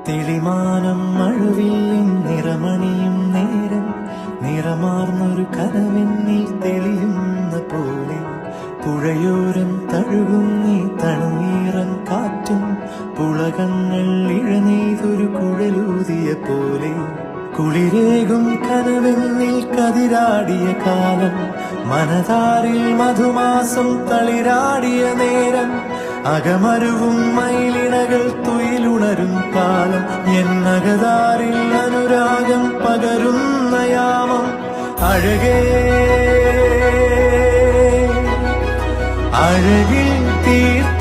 തെളിമാനം മഴവില്ലിൻ നിറമണിയും നേരം നിറമാർന്നൊരു കനവെന്നിൽ തെളിയുന്ന പോലെ പുഴയോരം തഴുകുന്നീ തണുനീറൻ കാറ്റും പുളകങ്ങൾ ഇഴനെയ്തൊരു കുഴലൂതിയ പോലെ കുളിരേകും കനവെന്നിൽ കതിരാടിയ കാലം മനതാരിൽ മധുമാസം തളിരാടിയ നേരം അകമരുവും മയിലിണകൾ തുയിലുണരും കാലം എന്നകതാരിൽ അനുരാഗം പകരുന്ന യാമം അഴകേ അഴകിൽ തീർത്ത